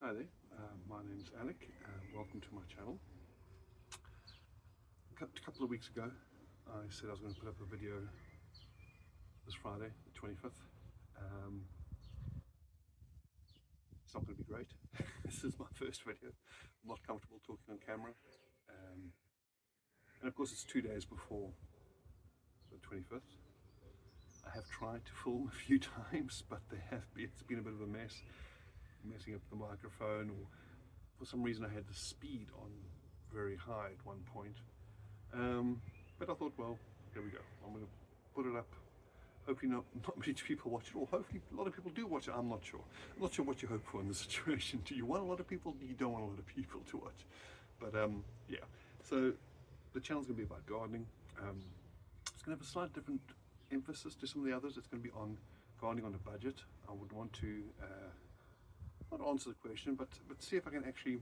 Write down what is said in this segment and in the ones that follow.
Hi there, my name's Alec. Welcome to my channel. A couple of weeks ago I said I was going to put up a video this Friday, the 25th. It's not going to be great. This is my first video. I'm not comfortable talking on camera. And of course it's 2 days before the 25th. I have tried to film a few times, but it's been a bit of a mess. Messing up the microphone, or for some reason I had the speed on very high at one point. But I thought, well, here we go. I'm going to put it up. Hopefully not many people watch it, or hopefully a lot of people do watch it. I'm not sure. I'm not sure what you hope for in this situation. Do you want a lot of people? You don't want a lot of people to watch. But yeah, so the channel's going to be about gardening. It's going to have a slight different emphasis to some of the others. It's going to be on gardening on a budget. I would want to not answer the question, but see if I can actually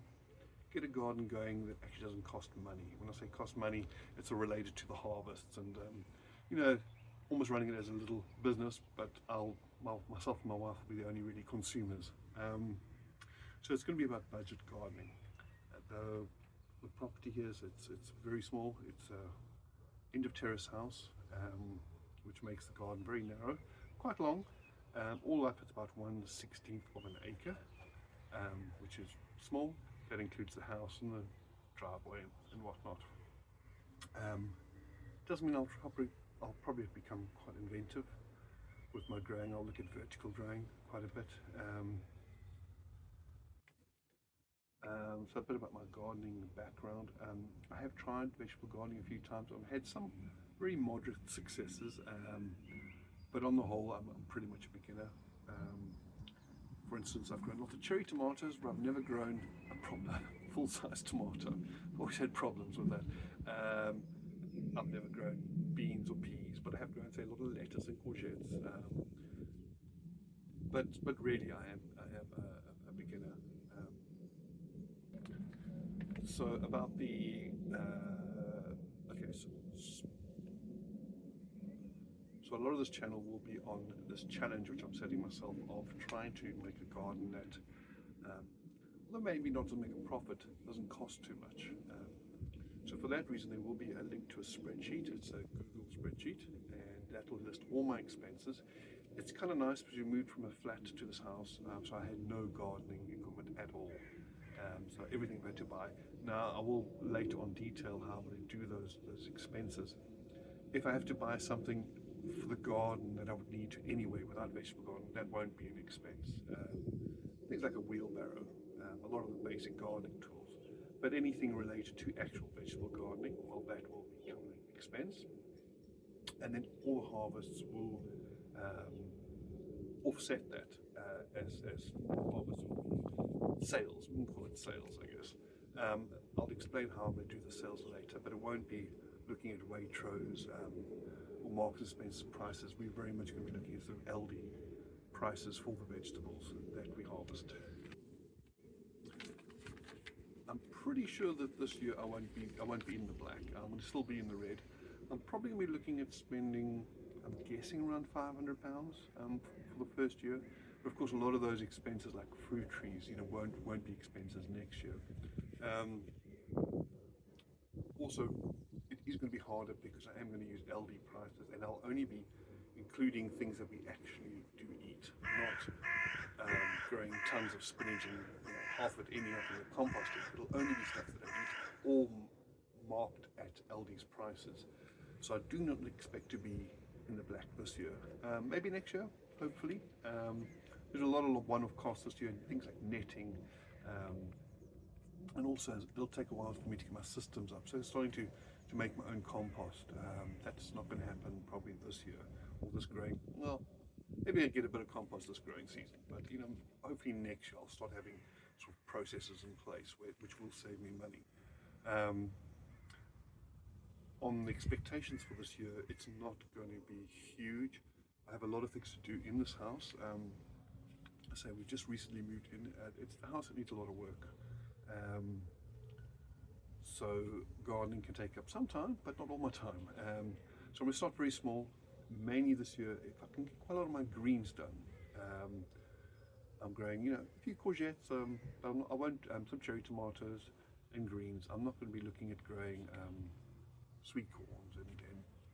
get a garden going that actually doesn't cost money. When I say cost money, it's all related to the harvests and you know, almost running it as a little business, but myself and my wife will be the only really consumers. So it's going to be about budget gardening. The property here is it's very small. It's a end of terrace house, which makes the garden very narrow, quite long. All up it's about 1/16 of an acre, which is small. That includes the house and the driveway and whatnot. Doesn't mean I'll probably become quite inventive with my growing. I'll look at vertical growing quite a bit. So a bit about my gardening background. I have tried vegetable gardening a few times. I've had some very moderate successes, but on the whole I'm pretty much a beginner. For instance, I've grown lots of cherry tomatoes, but I've never grown a proper full-size tomato. I've always had problems with that. I've never grown beans or peas, but I have grown, say, a lot of lettuce and courgettes. But really, I am a beginner. So about the So a lot of this channel will be on this challenge which I'm setting myself of trying to make a garden that, although maybe not to make a profit, doesn't cost too much. So for that reason there will be a link to a spreadsheet. It's a Google spreadsheet, and that will list all my expenses. It's kind of nice because we moved from a flat to this house, so I had no gardening equipment at all. So everything I had to buy. Now I will later on detail how I'm going to do those expenses. If I have to buy something for the garden that I would need to anyway without vegetable garden, that won't be an expense. Things like a wheelbarrow, a lot of the basic gardening tools. But anything related to actual vegetable gardening, well, that will become an expense. And then all the harvests will offset that as harvest sales. We can call it sales, I guess. I'll explain how I'm going to do the sales later, but it won't be looking at Waitrose or Marks and Spencer prices. We're very much going to be looking at sort of LD prices for the vegetables that we harvest. I'm pretty sure that this year I won't be in the black. I'm going to still be in the red. I'm probably going to be looking at spending, I'm guessing, around £500 for the first year. But of course, a lot of those expenses, like fruit trees, you know, won't be expenses next year. Also, it is going to be harder because I am going to use LD prices, and I'll only be including things that we actually do eat, not growing tons of spinach and half of it ending up in the composting. It'll only be stuff that I eat, all marked at LD's prices. So I do not expect to be in the black this year. Maybe next year, hopefully. There's a lot of one-off costs this year, things like netting, and also it'll take a while for me to get my systems up. So starting to make my own compost, that's not going to happen probably this year or this growing. Well, maybe I'll get a bit of compost this growing season, but you know, hopefully next year I'll start having sort of processes in place which will save me money. On the expectations for this year, it's not going to be huge. I have a lot of things to do in this house. I say we just recently moved in. It's the house that needs a lot of work. So gardening can take up some time, but not all my time. So I'm going to start very small. Mainly this year, if I can get quite a lot of my greens done. I'm growing, a few courgettes. I won't, some cherry tomatoes and greens. I'm not going to be looking at growing sweet corns and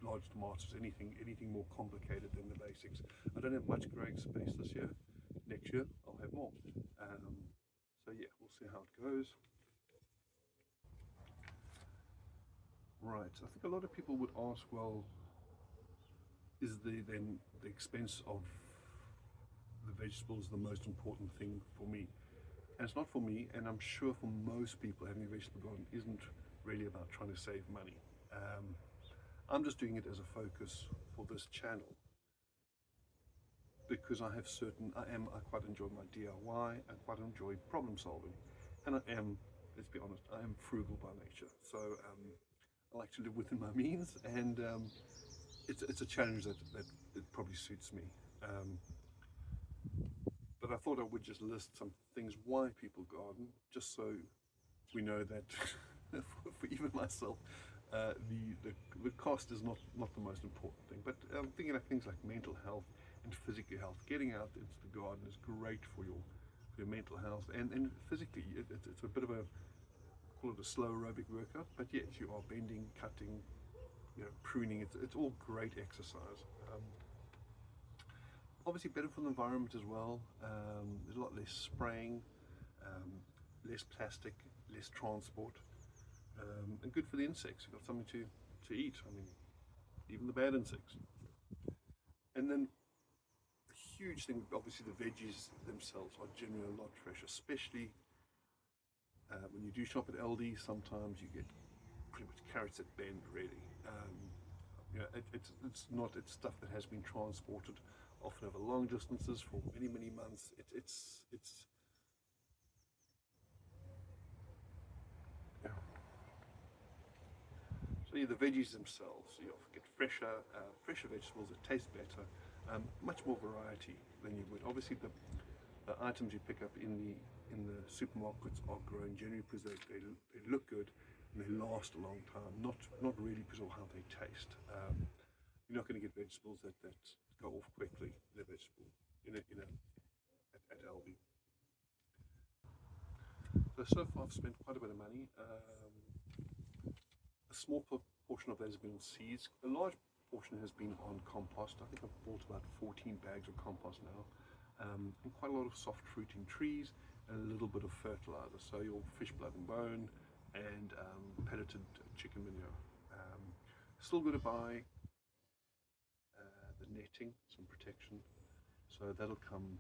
large tomatoes, anything more complicated than the basics. I don't have much growing space this year. Next year I'll have more. So yeah, we'll see how it goes. Right, I think a lot of people would ask, well, is then the expense of the vegetables the most important thing for me? And it's not for me, and I'm sure for most people having a vegetable garden isn't really about trying to save money. I'm just doing it as a focus for this channel because I quite enjoy my DIY, I quite enjoy problem solving, and let's be honest, I am frugal by nature. So I like to live within my means, and it's a challenge that probably suits me. But I thought I would just list some things why people garden, just so we know that for even myself, the cost is not the most important thing. But thinking of things like mental health and physical health, getting out into the garden is great for your mental health, and physically it's a bit of a, call it a slow aerobic workout, but yes, you are bending, cutting, pruning. It's all great exercise. Obviously better for the environment as well. There's a lot less spraying, less plastic, less transport, and good for the insects. You've got something to eat. I mean, even the bad insects. And then a huge thing, obviously the veggies themselves are generally a lot fresher, especially when you do shop at Aldi. Sometimes you get pretty much carrots that bend, really. It's stuff that has been transported often over long distances for many months. Yeah. So yeah, the veggies themselves, you get fresher vegetables that taste better, much more variety than you would. Obviously the items you pick up in the supermarkets are grown generally because they look good and they last a long time, not really because of how they taste. You're not going to get vegetables that go off quickly. The vegetable at Aldi. So far I've spent quite a bit of money. A small portion of that has been on seeds. A large portion has been on compost. I think I've bought about 14 bags of compost now, and quite a lot of soft fruiting trees and a little bit of fertilizer. So your fish blood and bone and pelleted chicken manure. Still going to buy the netting, some protection. So that'll come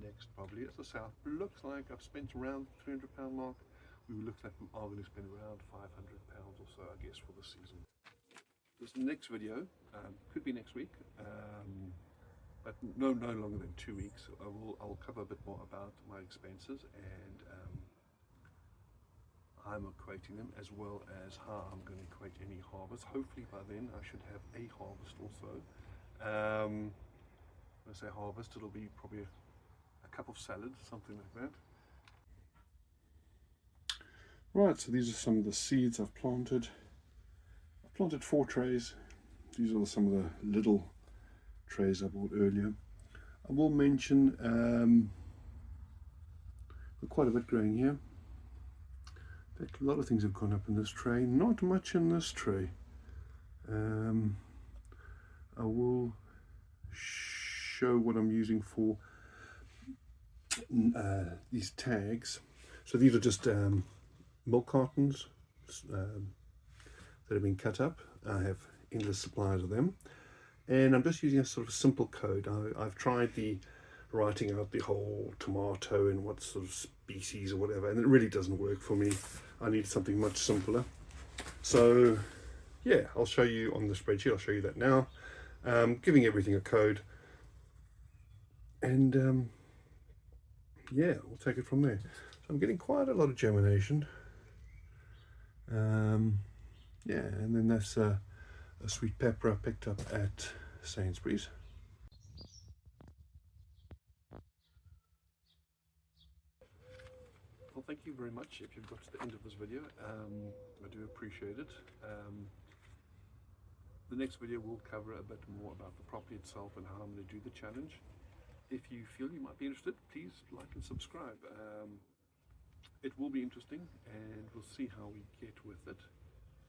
next probably. As I say, it looks like I've spent around the £300 mark. We looks like we are going to spend around £500 or so, I guess, for the season. This next video could be next week, but no longer than 2 weeks. I'll cover a bit more about my expenses and I'm equating them, as well as how I'm going to equate any harvest. Hopefully by then I should have a harvest also. When I say harvest, it'll be probably a cup of salad, something like that. Right, so these are some of the seeds I've planted. I've planted 4 trays. These are some of the little trays I bought earlier. I will mention quite a bit growing here. In fact, a lot of things have gone up in this tray, not much in this tray. I will show what I'm using for these tags. So these are just milk cartons that have been cut up. I have endless supplies of them, and I'm just using a sort of simple code. I've tried writing out the whole tomato and what sort of species or whatever, and it really doesn't work for me. I need something much simpler. So yeah, I'll show you on the spreadsheet. I'll show you that now. Giving everything a code, and yeah, we'll take it from there. So I'm getting quite a lot of germination. Yeah, and then that's a sweet pepper I picked up at Sainsbury's. Well, thank you very much if you've got to the end of this video. I do appreciate it. The next video will cover a bit more about the property itself and how I'm going to do the challenge. if you feel you might be interested, please like and subscribe. It will be interesting, and we'll see how we get with it.